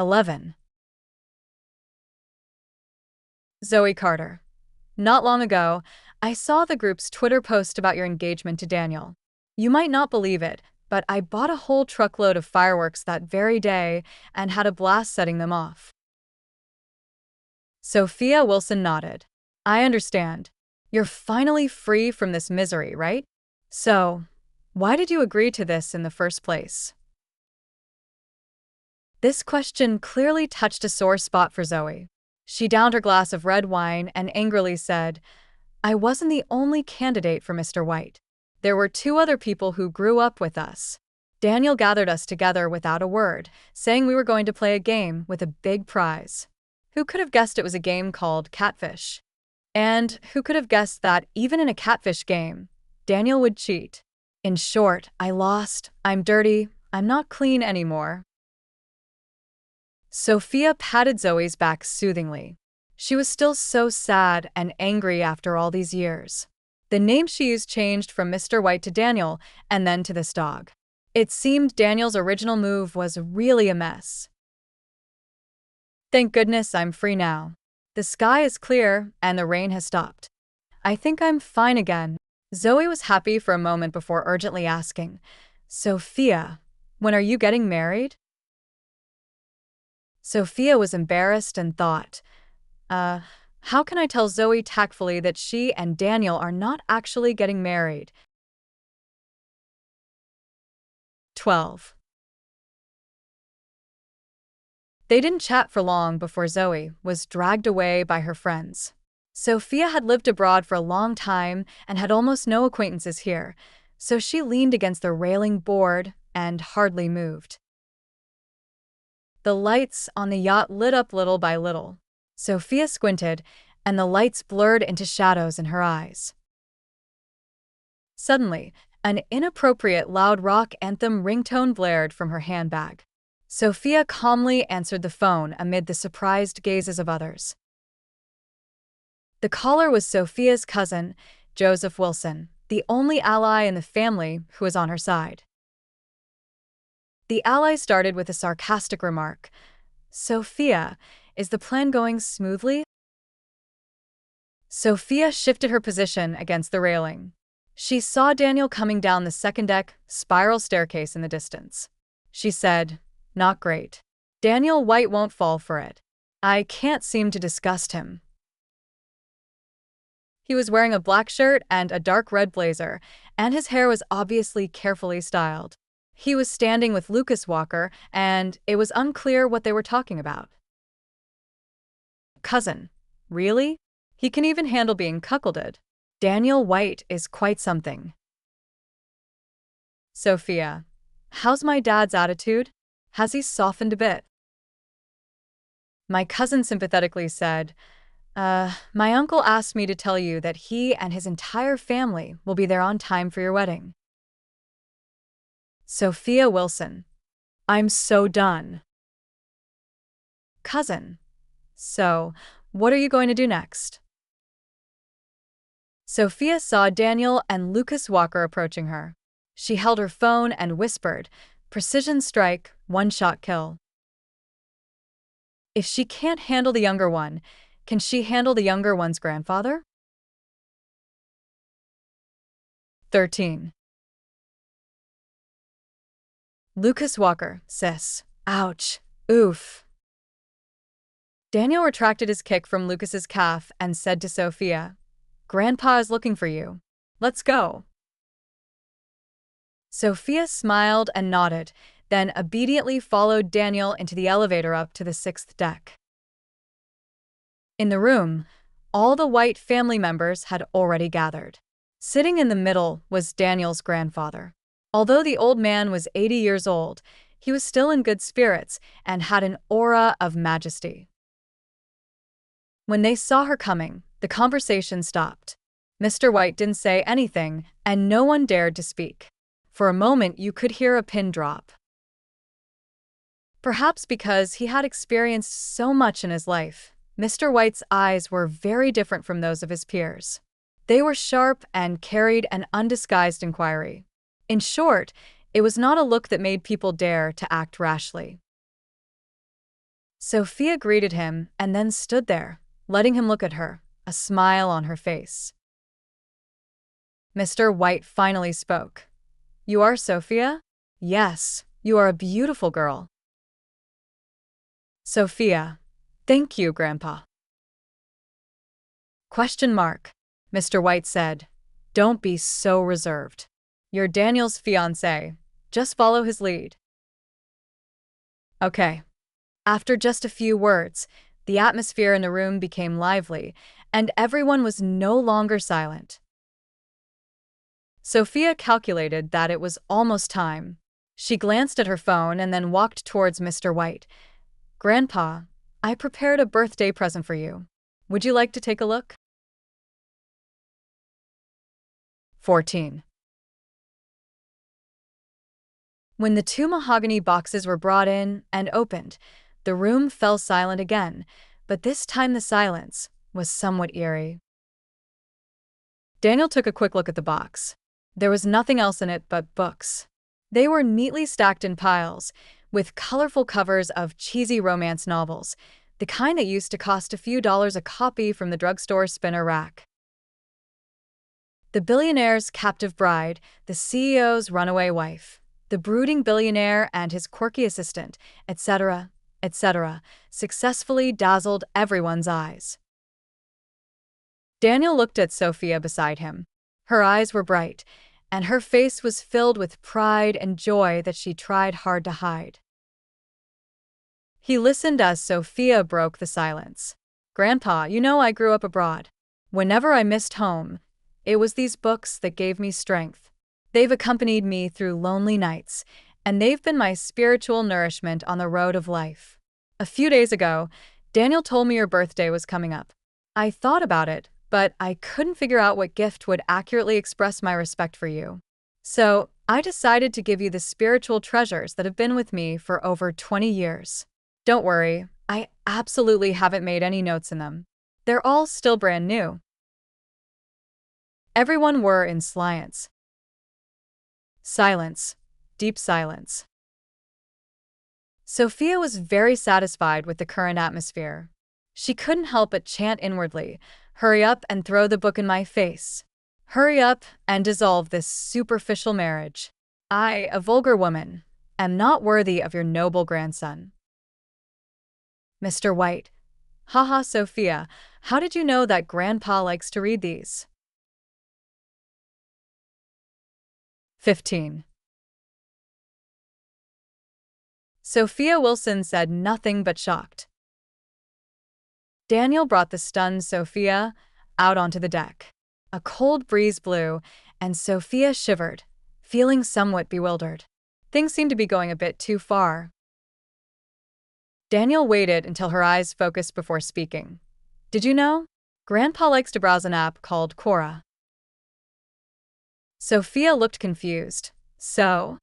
11. Zoe Carter. Not long ago, I saw the group's Twitter post about your engagement to Daniel. You might not believe it, but I bought a whole truckload of fireworks that very day and had a blast setting them off. Sophia Wilson nodded. I understand. You're finally free from this misery, right? So, why did you agree to this in the first place? This question clearly touched a sore spot for Zoe. She downed her glass of red wine and angrily said, I wasn't the only candidate for Mr. White. There were 2 other people who grew up with us. Daniel gathered us together without a word, saying we were going to play a game with a big prize. Who could have guessed it was a game called Catfish? And who could have guessed that even in a catfish game, Daniel would cheat? In short, I lost, I'm dirty, I'm not clean anymore. Sophia patted Zoe's back soothingly. She was still so sad and angry after all these years. The name she used changed from Mr. White to Daniel, and then to this dog. It seemed Daniel's original move was really a mess. Thank goodness I'm free now. The sky is clear, and the rain has stopped. I think I'm fine again. Zoe was happy for a moment before urgently asking, Sophia, when are you getting married? Sophia was embarrassed and thought, how can I tell Zoe tactfully that she and Daniel are not actually getting married? 12. They didn't chat for long before Zoe was dragged away by her friends. Sophia had lived abroad for a long time and had almost no acquaintances here, so she leaned against the railing board and hardly moved. The lights on the yacht lit up little by little. Sophia squinted, and the lights blurred into shadows in her eyes. Suddenly, an inappropriate loud rock anthem ringtone blared from her handbag. Sophia calmly answered the phone amid the surprised gazes of others. The caller was Sophia's cousin, Joseph Wilson, the only ally in the family who was on her side. The ally started with a sarcastic remark. Sophia, is the plan going smoothly? Sophia shifted her position against the railing. She saw Daniel coming down the second-deck spiral staircase in the distance. She said, Not great. Daniel White won't fall for it. I can't seem to disgust him. He was wearing a black shirt and a dark red blazer, and his hair was obviously carefully styled. He was standing with Lucas Walker, and it was unclear what they were talking about. Cousin. Really? He can even handle being cuckolded. Daniel White is quite something. Sophia. How's my dad's attitude? Has he softened a bit? My cousin sympathetically said, my uncle asked me to tell you that he and his entire family will be there on time for your wedding. Sophia Wilson. I'm so done. Cousin. So, what are you going to do next? Sophia saw Daniel and Lucas Walker approaching her. She held her phone and whispered, Precision strike, one-shot kill. If she can't handle the younger one, can she handle the younger one's grandfather? 13. Lucas Walker, sis. Ouch. Oof. Daniel retracted his kick from Lucas's calf and said to Sophia, Grandpa is looking for you. Let's go. Sophia smiled and nodded, then obediently followed Daniel into the elevator up to the 6th deck. In the room, all the White family members had already gathered. Sitting in the middle was Daniel's grandfather. Although the old man was 80 years old, he was still in good spirits and had an aura of majesty. When they saw her coming, the conversation stopped. Mr. White didn't say anything, and no one dared to speak. For a moment, you could hear a pin drop. Perhaps because he had experienced so much in his life, Mr. White's eyes were very different from those of his peers. They were sharp and carried an undisguised inquiry. In short, it was not a look that made people dare to act rashly. Sophia greeted him and then stood there, letting him look at her, a smile on her face. Mr. White finally spoke. "You are Sophia?" "Yes, you are a beautiful girl." Sophia: "Thank you, Grandpa." Question mark. Mr. White said, "Don't be so reserved. You're Daniel's fiancée. Just follow his lead." Okay. After just a few words, the atmosphere in the room became lively, and everyone was no longer silent. Sophia calculated that it was almost time. She glanced at her phone and then walked towards Mr. White. "Grandpa, I prepared a birthday present for you. Would you like to take a look?" 14. When the two mahogany boxes were brought in and opened, the room fell silent again, but this time the silence was somewhat eerie. Daniel took a quick look at the box. There was nothing else in it but books. They were neatly stacked in piles, with colorful covers of cheesy romance novels, the kind that used to cost a few dollars a copy from the drugstore spinner rack. The billionaire's captive bride, the CEO's runaway wife, the brooding billionaire and his quirky assistant, etc., etc., successfully dazzled everyone's eyes. Daniel looked at Sophia beside him. Her eyes were bright, and her face was filled with pride and joy that she tried hard to hide. He listened as Sophia broke the silence. "Grandpa, you know I grew up abroad. Whenever I missed home, it was these books that gave me strength. They've accompanied me through lonely nights, and they've been my spiritual nourishment on the road of life. A few days ago, Daniel told me your birthday was coming up. I thought about it, but I couldn't figure out what gift would accurately express my respect for you. So I decided to give you the spiritual treasures that have been with me for over 20 years. Don't worry, I absolutely haven't made any notes in them. They're all still brand new." Everyone were in silence. Silence. Deep silence. Sophia was very satisfied with the current atmosphere. She couldn't help but chant inwardly, "Hurry up and throw the book in my face. Hurry up and dissolve this superficial marriage. I, a vulgar woman, am not worthy of your noble grandson." Mr. White: "Haha, Sophia, how did you know that Grandpa likes to read these?" 15. Sophia Wilson said nothing but shocked. Daniel brought the stunned Sophia out onto the deck. A cold breeze blew, and Sophia shivered, feeling somewhat bewildered. Things seemed to be going a bit too far. Daniel waited until her eyes focused before speaking. "Did you know? Grandpa likes to browse an app called Quora." Sophia looked confused. "So?"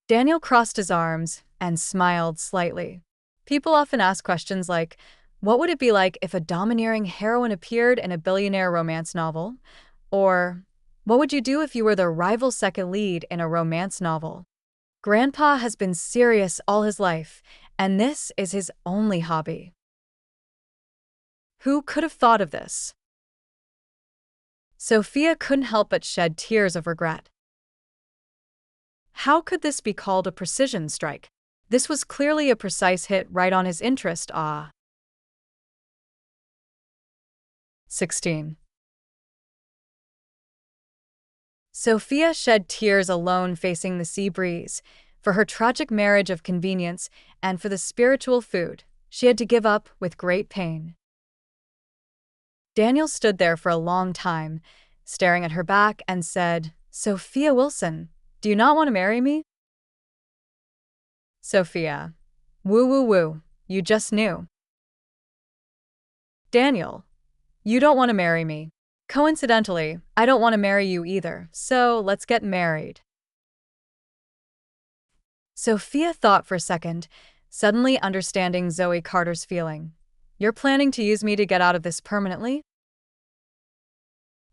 Daniel crossed his arms and smiled slightly. People often ask questions like, what would it be like if a domineering heroine appeared in a billionaire romance novel? Or, what would you do if you were the rival second lead in a romance novel? Grandpa has been serious all his life, and this is his only hobby. Who could have thought of this? Sophia couldn't help but shed tears of regret. How could this be called a precision strike? This was clearly a precise hit right on his interest. 16. Sophia shed tears alone facing the sea breeze, for her tragic marriage of convenience and for the spiritual food she had to give up with great pain. Daniel stood there for a long time, staring at her back and said, "Sophia Wilson, do you not want to marry me?" Sophia: "Woo woo woo, you just knew." Daniel: "You don't want to marry me. Coincidentally, I don't want to marry you either, so let's get married." Sophia thought for a second, suddenly understanding Zoe Carter's feeling. "You're planning to use me to get out of this permanently?"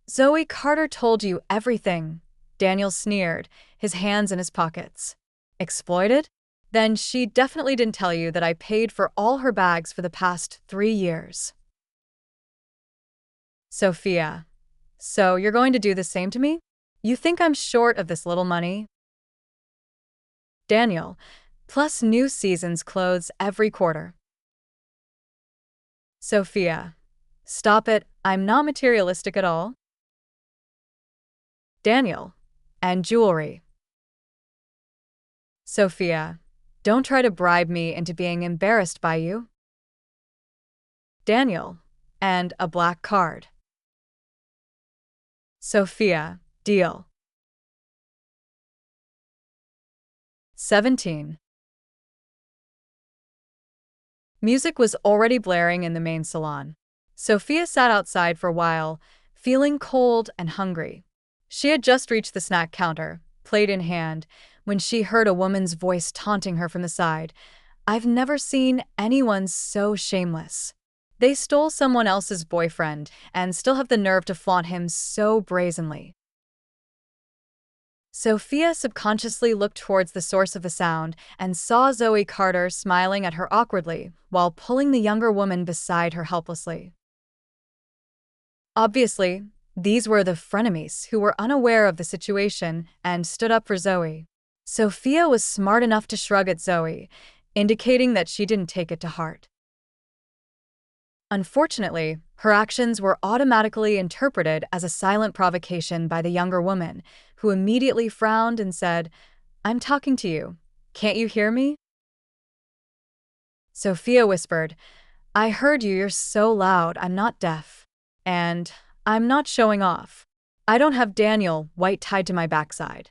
"Zoe Carter told you everything," Daniel sneered, his hands in his pockets. "Exploited? Then she definitely didn't tell you that I paid for all her bags for the past 3 years. Sophia. So you're going to do the same to me? You think I'm short of this little money? Daniel. Plus new season's clothes every quarter. Sophia. Stop it, I'm not materialistic at all. Daniel. And jewelry. Sophia. Don't try to bribe me into being embarrassed by you. Daniel. And a black card. Sophia. Deal. 17. Music was already blaring in the main salon. Sophia sat outside for a while, feeling cold and hungry. She had just reached the snack counter, plate in hand, when she heard a woman's voice taunting her from the side. I've never seen anyone so shameless. They stole someone else's boyfriend and still have the nerve to flaunt him so brazenly. Sophia subconsciously looked towards the source of the sound and saw Zoe Carter smiling at her awkwardly while pulling the younger woman beside her helplessly. Obviously, these were the frenemies who were unaware of the situation and stood up for Zoe. Sophia was smart enough to shrug at Zoe, indicating that she didn't take it to heart. Unfortunately, her actions were automatically interpreted as a silent provocation by the younger woman, who immediately frowned and said, I'm talking to you. Can't you hear me? Sophia whispered, I heard you, you're so loud, I'm not deaf. And I'm not showing off. I don't have Daniel White tied to my backside.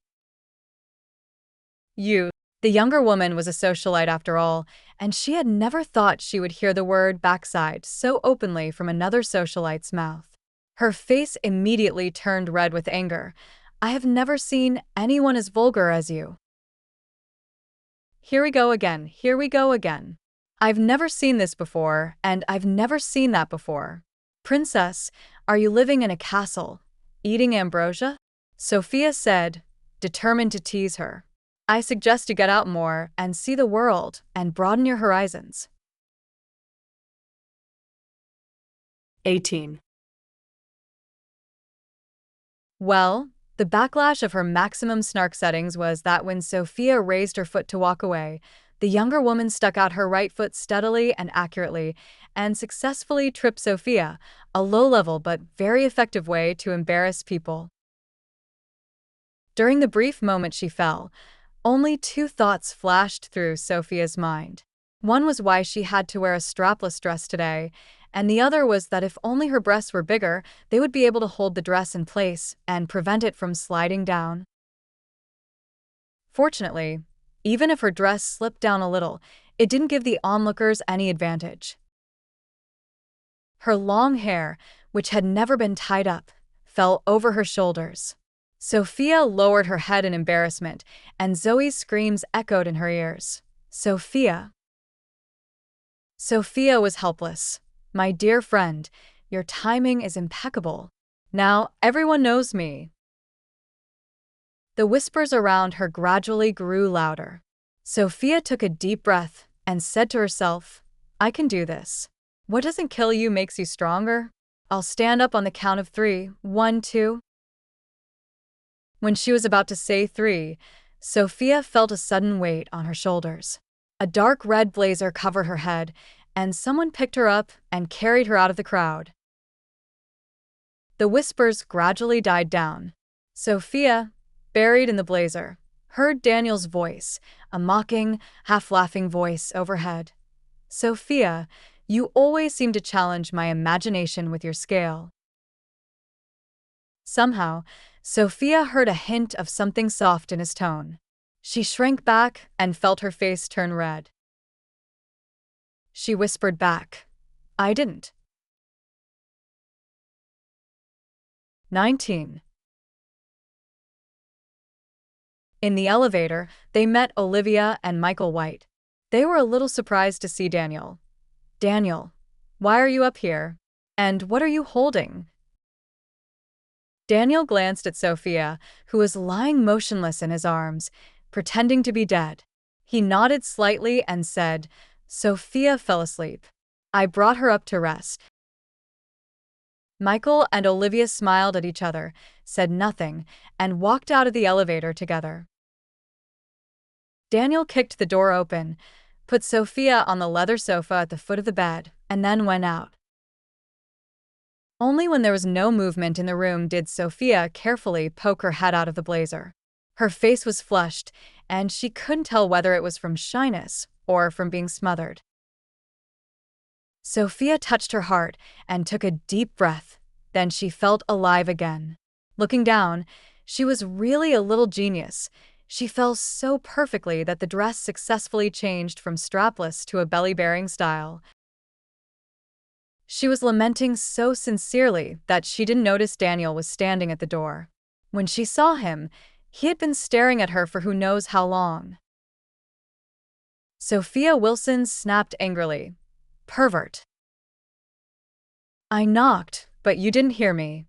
The younger woman was a socialite after all, and she had never thought she would hear the word backside so openly from another socialite's mouth. Her face immediately turned red with anger. I have never seen anyone as vulgar as you. Here we go again. I've never seen this before, and I've never seen that before. Princess, are you living in a castle, eating ambrosia? Sophia said, determined to tease her. I suggest you get out more and see the world and broaden your horizons. 18. Well, the backlash of her maximum snark settings was that when Sophia raised her foot to walk away, the younger woman stuck out her right foot steadily and accurately and successfully tripped Sophia, a low-level but very effective way to embarrass people. During the brief moment she fell, only 2 thoughts flashed through Sophia's mind. One was why she had to wear a strapless dress today, and the other was that if only her breasts were bigger, they would be able to hold the dress in place and prevent it from sliding down. Fortunately, even if her dress slipped down a little, it didn't give the onlookers any advantage. Her long hair, which had never been tied up, fell over her shoulders. Sophia lowered her head in embarrassment, and Zoe's screams echoed in her ears. Sophia. Sophia was helpless. My dear friend, your timing is impeccable. Now everyone knows me. The whispers around her gradually grew louder. Sophia took a deep breath and said to herself, I can do this. What doesn't kill you makes you stronger. I'll stand up on the count of 3. 1, 2. When she was about to say 3, Sophia felt a sudden weight on her shoulders. A dark red blazer covered her head, and someone picked her up and carried her out of the crowd. The whispers gradually died down. Sophia, buried in the blazer, heard Daniel's voice, a mocking, half-laughing voice overhead. Sophia, you always seem to challenge my imagination with your scale. Somehow, Sophia heard a hint of something soft in his tone. She shrank back and felt her face turn red. She whispered back, I didn't. 19. In the elevator, they met Olivia and Michael White. They were a little surprised to see Daniel. Daniel, why are you up here? And what are you holding? Daniel glanced at Sophia, who was lying motionless in his arms, pretending to be dead. He nodded slightly and said, "Sophia fell asleep. I brought her up to rest." Michael and Olivia smiled at each other, said nothing, and walked out of the elevator together. Daniel kicked the door open, put Sophia on the leather sofa at the foot of the bed, and then went out. Only when there was no movement in the room did Sophia carefully poke her head out of the blazer. Her face was flushed, and she couldn't tell whether it was from shyness or from being smothered. Sophia touched her heart and took a deep breath. Then she felt alive again. Looking down, she was really a little genius. She fell so perfectly that the dress successfully changed from strapless to a belly-bearing style. She was lamenting so sincerely that she didn't notice Daniel was standing at the door. When she saw him, he had been staring at her for who knows how long. Sophia Wilson snapped angrily, "Pervert. I knocked, but you didn't hear me."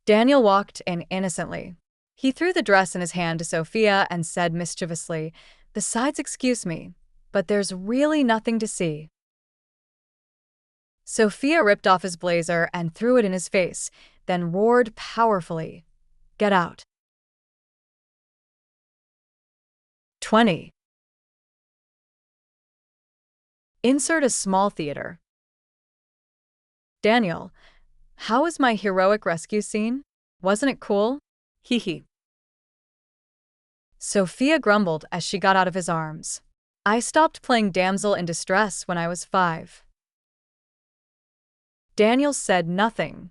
Daniel walked in innocently. He threw the dress in his hand to Sophia and said mischievously, "Besides, excuse me, but there's really nothing to see." Sophia ripped off his blazer and threw it in his face, then roared powerfully, "Get out." 20. Insert a small theater. "Daniel, how was my heroic rescue scene? Wasn't it cool? Hee hee." Sophia grumbled as she got out of his arms. "I stopped playing damsel in distress when I was 5. Daniel said nothing.